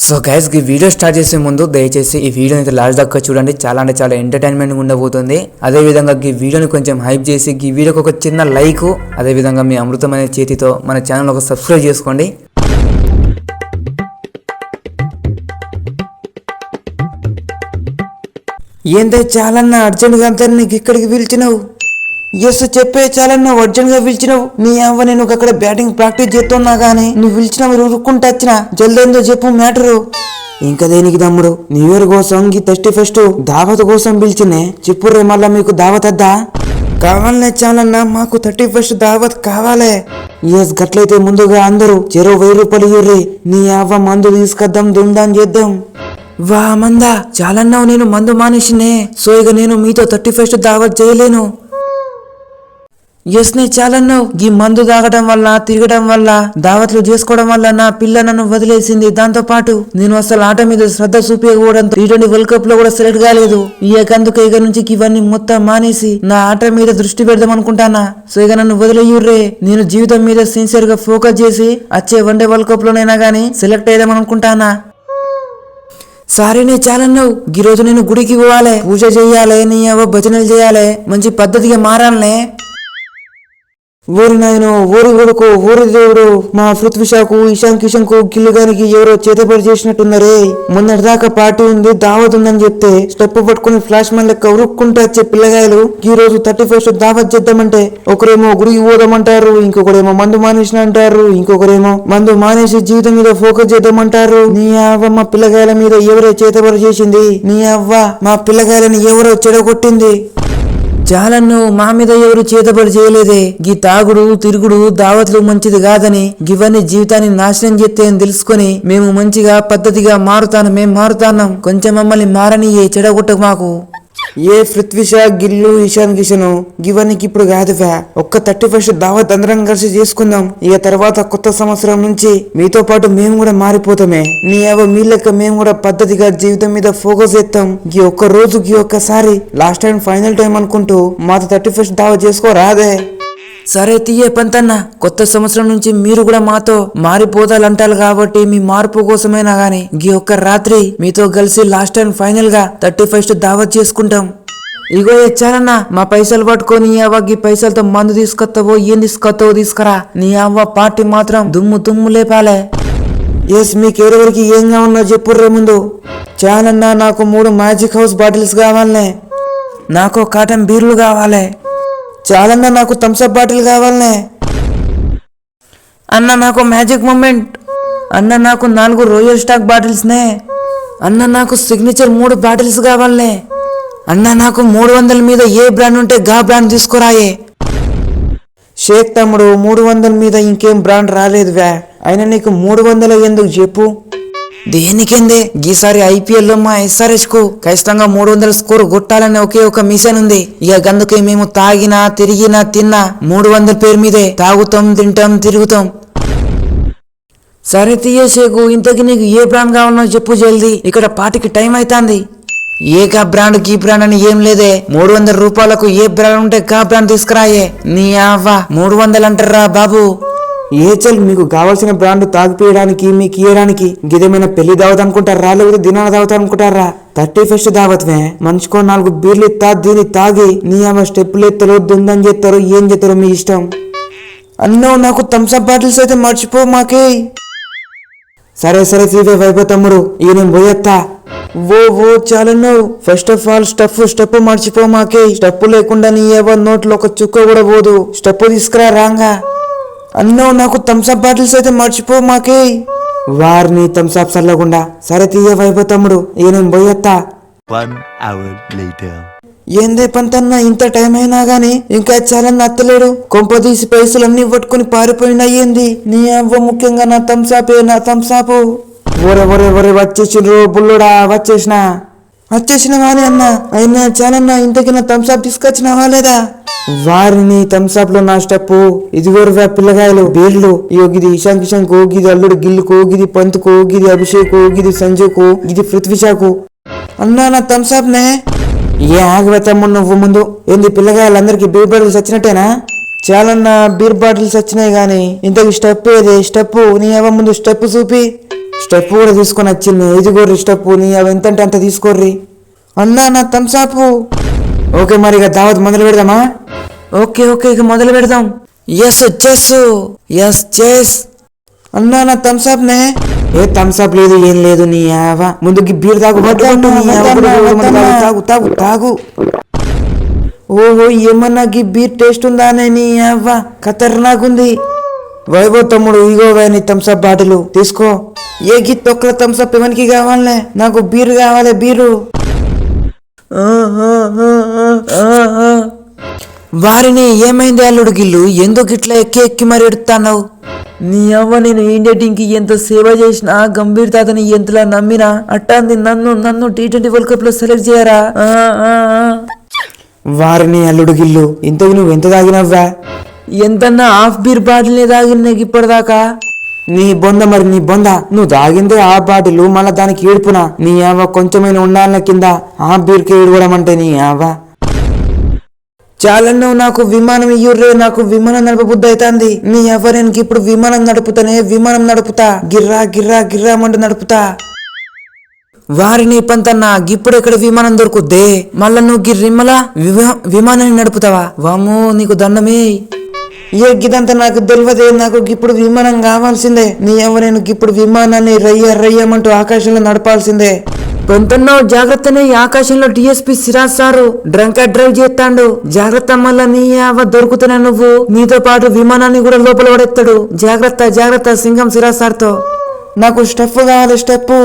So guys ఈ video start చేసే ముందు దయచేసి ఈ వీడియోని అయితే లాస్ట్ దాకా చూడండి. చాలా అంటే చాలా ఎంటర్టైన్మెంట్ ఉండబోతుంది. అదే విధంగా ఈ వీడియోని కొంచెం హైప్ చేసి ఈ వీడియోకి ఒక చిన్న లైక్, అదే విధంగా మీ అమృతమైన చేతితో మన ఛానల్ ఒక సబ్స్క్రైబ్ చేసుకోండి. ఏంటే చాలన్నా అర్జెంట్గా అంతా నీకు ఇక్కడికి పిలిచినావు? ఎస్ చెప్పే చాలన్నా అర్జెంట్ గా పిలిచినావు. నీ అవ్వ నేను అక్కడ బ్యాటింగ్ ప్రాక్టీస్ చేస్తున్నా గానీ నువ్వు పిలిచినావు రుక్కుంటా వచ్చినా. జల్దేందో చెప్పు మ్యాటరు. ఇంకా దేనికి తమ్ముడు? న్యూ ఇయర్ కోసం ఈ 31st దావత్ కోసం పిలిచినే. చెప్పుర్రే మళ్ళా మీకు దావత్ అద్దా? కావాలనే చాలన్నా మాకు 31st దావత్ కావాలే. ఎస్ గట్లయితే ముందుగా అందరూ చెరో 1000 రూపాయలు ఇవ్వర్రి. నీ అవ్వ మందు తీసుకొద్దాం, దుందాం చేద్దాం. వా మందా చాలన్నావు, నేను మందు మానేసినే. సో ఇక నేను మీతో 31st దావత్ చేయలేను. ఎస్ నే చాలన్నావు. ఈ మందు తాగడం వల్ల, తిరగడం వల్ల, దావత్లు చేసుకోవడం వల్ల నా పిల్ల నన్ను వదిలేసింది. దాంతో పాటు నేను అసలు ఆట మీద శ్రద్ధ చూపించకపోవడంతో T20 వరల్డ్ కప్ లో కూడా సెలెక్ట్ కాలేదు. అందుకే ఇక నుంచి ఇవన్నీ మొత్తం మానేసి నా ఆట మీద దృష్టి పెడదాం అనుకుంటానా. సో ఇక నన్ను వదిలేయుర్రే. నేను జీవితం మీద సిన్సియర్ గా ఫోకస్ చేసి వచ్చే వన్డే వరల్డ్ కప్ లోనైనా గానీ సెలెక్ట్ అయ్యాం అనుకుంటానా. సారీనే చాలన్నావు. ఈ రోజు నేను గుడికి పోవాలి, పూజ చెయ్యాలి, నీ భజనలు చేయాలి, మంచి పద్ధతిగా మారాలనే. ఊరి నాయను, ఊరి కొడుకు, ఊరి దేవుడు మా పృథ్వీషాకు, ఇషాన్ కిషన్ కు గిల్లుగానికి ఎవరో చేతపడి చేసినట్టున్నారే. మొన్నటి దాకా పార్టీ ఉంది, దావత్ ఉందని చెప్తే స్టెప్ పట్టుకుని ఫ్లాష్ మ్యాన్ లెక్క ఉరుక్కుంటూ వచ్చే పిల్లగాయలు ఈ రోజు 31st దావత్ చేద్దామంటే ఒకరేమో గుడికి పోదామంటారు, ఇంకొకరేమో మందు మానేసిన అంటారు, ఇంకొకరేమో మందు మానేసి జీవితం మీద ఫోకస్ చేద్దామంటారు. నీ అవ్వ మా పిల్లగాయల మీద ఎవరో చేతపడి చేసింది. నీ అవ్వ మా పిల్లగాయలని ఎవరో చెడగొట్టింది. చాలన్ను మా మీద ఎవరు చేతబడి చేయలేదే. గీ తాగుడు, తిరుగుడు, దావత్లు మంచిది కాదని, గివన్నీ జీవితాన్ని నాశనం చేస్తే అని తెలుసుకొని మేము మంచిగా పద్ధతిగా మేం మారుతాన్నాం. కొంచెం మమ్మల్ని మారనియే, చెడగొట్టకు మాకు. ఏ పృథ్వీషా, గిల్లు, ఇషాన్ కిషన్ గివన్నీకి ఇప్పుడు కాదువా. ఒక్క 31st దావత్ అందరం కలిసి చేసుకుందాం. ఇక తర్వాత కొత్త సంవత్సరం నుంచి మీతో పాటు మేము కూడా మారిపోతామే. నీ మీ లెక్క మేము కూడా పద్ధతిగా జీవితం మీద ఫోకస్ చేస్తాం. ఈ ఒక్క రోజు, ఈ ఒక్కసారి లాస్ట్ టైం ఫైనల్ టైం అనుకుంటూ మాతో 31st దావత్ చేసుకోరాదే. సరే తీయే పంతన్న, కొత్త సంవత్సరం నుంచి మీరు కూడా మాతో మారిపోతాలంటారు కాబట్టి మీ మార్పు కోసమైనా గానీ ఈ ఒక్క రాత్రి మీతో కలిసి లాస్ట్ టైం ఫైనల్ గా 31st దావత్ చేసుకుంటాం. ఇగో చాలన్నా, మా పైసలు పట్టుకొని నీ అవ్వ ఈ పైసలతో మందు తీసుకొస్తావో ఏం తీసుకొస్తావో తీసుకురా. నీ అవ్వ పార్టీ మాత్రం దుమ్ము లేపాలే. ఎస్ మీకెవరెవరికి ఏం కావాలన్నా చెప్పుర్రే ముందు. చాలన్నా నాకు 3 మ్యాజిక్ హౌస్ బాటిల్స్ కావాలనే. నాకు కాటన్ బీర్లు కావాలి. చాలన్నా నాకు థమ్స్అప్ బాటిల్ కావాలనే. అన్న నాకు మ్యాజిక్ మూమెంట్. అన్న నాకు 4 రోయల్ స్టాక్ బాటిల్స్ నే. అన్న నాకు సిగ్నేచర్ 3 బాటిల్స్ కావాలనే. అన్న నాకు 300 మీద ఏ బ్రాండ్ ఉంటే గా బ్రాండ్ తీసుకురాయే. షేక్ తమ్ముడు 300 మీద ఇంకేం బ్రాండ్ రాలేదు వ్యా. అయినా నీకు 300 ఎందుకు చెప్పు? దేనికేందే, ఈసారి IPL లో మా SRH కు ఖచ్చితంగా 300 స్కోర్ కొట్టాలనే ఒకే ఒక మిషన్ ఉంది. ఇక అందుకే మేము తాగినా, తిరిగినా, తిన్నా 300 పేరు మీదే తాగుతాం, తింటాం, తిరుగుతాం. సరే తీయేసేకు, ఇంతకి నీకు ఏ బ్రాండ్ కావాలనో చెప్పు జల్దీ, ఇక్కడ పార్టీకి టైం అవుతుంది. ఏకా బ్రాండ్ గీ బ్రాండ్ అని ఏం లేదే. 300 రూపాయలకు ఏ బ్రాండ్ ఉంటే గా బ్రాండ్ తీసుకురాయే. నీ అవ్వ 300 అంటారా బాబు? చల్ మీకు కావాల్సిన బ్రాండ్ తాగిపోయడానికి, మీకు ఇయ్యడానికి గిదేమైనా పెళ్లి దావత్ అనుకుంటారా, లేకపోతే దినాల దావత్ అనుకుంటారా? 31st దావత్వే. మనిషికో 4 బీర్లు ఇస్తా, దీన్ని తాగి నీ అమ్మ స్టెప్పులు ఎత్తారో, దుందని చేస్తారో, ఏం చేస్తారో మీ ఇష్టం. అన్నో నాకు థమ్స్అప్ బాటిల్స్ అయితే మర్చిపో మాకే. సరే తీవే వైపు తమ్ముడు, ఇక నేను పోయేస్తా. ఓ చాలన్నావు. ఫస్ట్ ఆఫ్ ఆల్ స్టెప్ మర్చిపో మాకే. స్టెప్ లేకుండా నీ ఎవరి నోట్లో ఒక చుక్క కూడా పోదు. స్టెప్ తీసుకురా రాంగా. అన్నో నాకు థమ్స్అప్ బాటిల్స్ అయితే మర్చిపో మాకే. వారిని థమ్స్అప్ చల్లకుండా. సరే తీయ వైపు తమ్ముడు, ఇక నేను పోయేస్తా. ఏందే పంతన్నా, ఇంత టైం అయినా గానీ ఇంకా చాలా నత్తలేడు. కొంపదీసి పైసలన్నీ పట్టుకుని పారిపోయినా ఏంది? నీ అవ్వ ముఖ్యంగా నా థమ్స్అప్. ఒరే వచ్చేసిండ్రు బుల్లుడా, వచ్చేసిన వాని అన్న. అయినా చాలన్నా, ఇంతకి నా థమ్స్అప్ తీసుకొచ్చినావా లేదా? వారిని థమ్స్అప్ లో నా స్టెప్. ఇదిగోరు పిల్లగాయలు బీర్లు. గిది ఇషాన్ కిషన్ కు, గిది అల్లుడు గిల్లుకు, గిది పంతుకు, గిది అభిషేక్, గిది సంజుకు, గిది పృథ్వీషాకు. అన్నా నా థమ్స్అప్ నే. ఏ ఆగిపోతాము నువ్వు ముందు. ఏంది పిల్లగాయలందరికి బీర్ బాటిల్స్ వచ్చినట్టేనా? చాలన్నా బీర్ బాటిల్స్ వచ్చినాయి గాని ఇంతకి స్టెప్ ఏదే? స్టెప్ నీ ముందు స్టెప్ చూపి. స్టెప్ కూడా తీసుకొని వచ్చింది. ఇదిగోర్రి స్టెప్, నీ అవి ఎంతంటే అంత తీసుకోర్రి. అన్నా నా థమ్సాపు. ఓకే మరి ఇక దావత్ మొదలు పెడదామా? ఓకే ఓకే ఇక మొదలు పెడదాం. Yes chess. అన్నా నా థమ్సాప్ నే. ఏ థమ్సాప్ లేదు ఏం లేదు నీ యావ. ముందుకి బీర్ తాగు. తాగు. ఓహో ఏమన్నా గి బీర్ టేస్ట్ ఉందానే నీ యావ. ఖతర్నాకుంది. వైభవ్ తమ్ముడు ఇగో నీ థమ్సాప్ బాటిల్ తీసుకో. ఏ గి తొక్కల థమ్సాప్ ఎవరికి కావాలే? నాకు బీరు కావాలి, బీరు. వారిని ఏమైంది అల్లుడు గిల్లు? ఎందుకు ఇట్లా ఎక్కి ఎక్కి మరి ఎడుతున్నావు? నీ అవ్వ నేను ఇండియాకి ఎంత సేవ చేసినా, గంభీర్ తాతని ఎంతలా నమ్మినా అట్టాంది నన్ను T20 వరల్డ్ కప్ లో సెలెక్ట్ చేయరా? వారిని అల్లుడు గిల్లు ఇంతకు నువ్వు ఎంత తాగినవ్వా? ఎంతన్నా హాఫ్ బీర్ బాటిల్ని తాగిన ఇప్పటిదాకా. నీ బొంద మరి నీ బొంద. నువ్వు తాగిందే ఆ బాటిల్, మళ్ళా దానికి ఏడుపునా? నీ అవ్వ కొంచెమైనా ఉండాలన్న కింద ఆ బీర్కి ఏడవడం అంటే నీ అవ్వ. చాలా నువ్వు నాకు విమానం ఇయ్యుర్రే, నాకు విమానం నడపబుద్ధి అవుతుంది. నీ ఎవరికి ఇప్పుడు విమానం నడుపుతా. గిర్రా మంట నడుపుతా. వారిని పంతన్నా గిప్పుడు ఎక్కడ విమానం దొరుకుద్దే? మళ్ళా నువ్వు గిర్రిమ్మలా విమానాన్ని నడుపుతావా? వామో నీకు దండమే. ఏ గిదంతా నాకు తెలియదే. నాకు ఇప్పుడు విమానం కావాల్సిందే. నీ ఎవరైనా ఇప్పుడు విమానాన్ని రయ్యమంటూ ఆకాశంలో నడపాల్సిందే. కొంతన్నో జాగ్రత్తనే. ఆకాశంలో DSP Siraj sir drunk and drive చేస్తాడు. జాగ్రత్త. మళ్ళా నీ అవ్వ దొరుకుతున్నా నువ్వు. నీతో పాటు విమానాన్ని కూడా లోపల పడేస్తాడు. జాగ్రత్త సింగం సిరాజ్ సార్తో. నాకు స్టెప్ కావాలి, స్టెప్.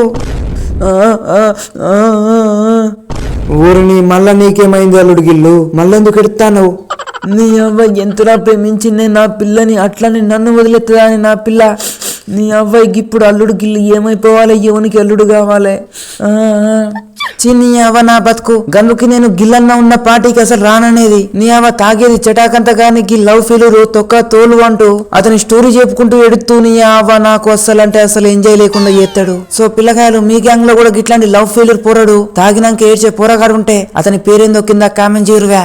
ఊరిని మళ్ళా నీకేమైంది అల్లుడు గిల్లు? మళ్ళెందుకు ఎడతాను? నీ అవ్వ ఎంతలా ప్రేమించిందే నా పిల్లని, అట్లని నన్ను వదిలేస్తుందా అని నా పిల్ల. నీ అవ్వకి ఇప్పుడు అల్లుడు గిల్లు ఏమైపోవాలి? ఎవనికి అల్లుడు కావాలి? నీ అవ్వ నా బతుకు. గందుకి నేను గిల్లన్న ఉన్న పార్టీకి అసలు రాననేది. నీ అవ్వ తాగేది చటాకంత గాని లవ్ ఫెయిల్యూర్ తొక్క తోలు అంటూ అతని స్టోరీ చెప్పుకుంటూ ఎడుతూ నీ అవ్వ నాకు అసలు ఎంజాయ్ లేకుండా చేస్తాడు. సో పిల్లకాయలు మీ గ్యాంగ్ లో కూడా ఇట్లాంటి లవ్ ఫెయిల్యూర్ పోరాడు తాగినాక ఏడ్చే పోరగాడు ఉంటే అతని పేరేందో కింద కామెంట్ చేయరువా.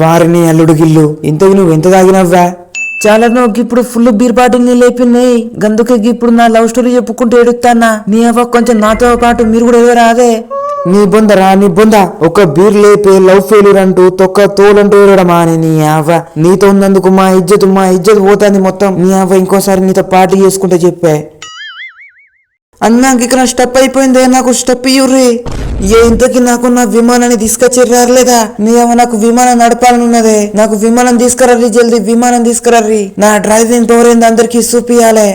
వారిని అల్లుడు గిల్లు ఇంతకు నువ్వు ఎంత తాగినవ్వా? చాలా నువ్వు ఇప్పుడు ఫుల్ బీర్ బాటిల్ని లేపినాయి. గందుకే ఇప్పుడు నా లవ్ స్టోరీ చెప్పుకుంటూ ఎడుతానా. నీ అవ్వ కొంచెం నాతో పాటు మీరు కూడా ఎవరా? అదే నీ బొంద ఒక బీర్ లేపే లవ్ ఫెయిల్యూర్ అంటూ తొక్క తోలంటూ ఏడమా అని నీ అవ్వ. నీతో ఉన్నందుకు మా ఇజ్జత్ పోతుంది మొత్తం. నీ అవ్వ ఇంకోసారి నీతో పార్టీ చేసుకుంటే చెప్పే. అన్నాక ఇక్కడ స్టెప్ అయిపోయిందే. నాకు స్టెప్ ఇయ్యుర్రి. ఇంతకి నాకు నా విమానాన్ని తీసుకొచ్చిర్రాలేదా? నీ అవ్వ నాకు విమానం నడపాలనున్నదే. నాకు విమానం తీసుకురర్రి, జల్దీ విమానం తీసుకురర్రి. నా డ్రైవింగ్ పవర్ ఏంది అందరికి చూపియాలే.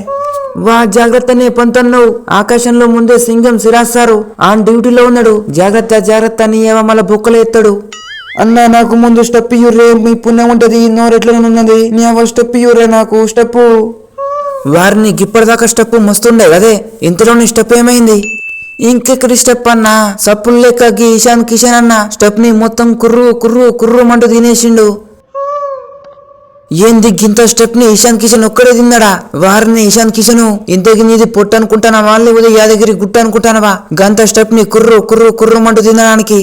వా జాగ్రత్తనే పొంతన్నావు. ఆకాశంలో ముందే సింగం సిరాజ్ సారు ఆన్ డ్యూటీలో ఉన్నాడు. జాగ్రత్త. నీ అవ్వ మళ్ళా బొక్కలు ఎత్తాడు. అన్నా నాకు ముందు స్టెప్ ఇయ్యుర్రే, మీ పుణ్యం ఉంటది. నోరెట్లనున్నది. నీ అవ్వ స్టెప్ ఇయ్యుర్రే, నాకు స్టెప్. వారిని గిప్పటిదాకా స్టెప్ మస్తుండే కదే, ఇంతలోని స్టెప్ ఏమైంది? ఇంకెక్కడి స్టెప్ అన్నా? సప్పులు లెక్క ఇషాన్ కిషన్ అన్న స్టెప్ ని మొత్తం కుర్రు మంటూ తినేసిండు. ఏంది గింత స్టెప్ ని ఇషాన్ కిషన్ ఒక్కడే తిన్నాడా? వారిని ఇషాన్ కిషన్ ఇంతకి నీది పొట్టు అనుకుంటానా? వాళ్ళని ఉదయం యాదగిరి గుట్ట అనుకుంటానవా? గంత స్టెప్ ని కుర్రు మంటూ తినడానికి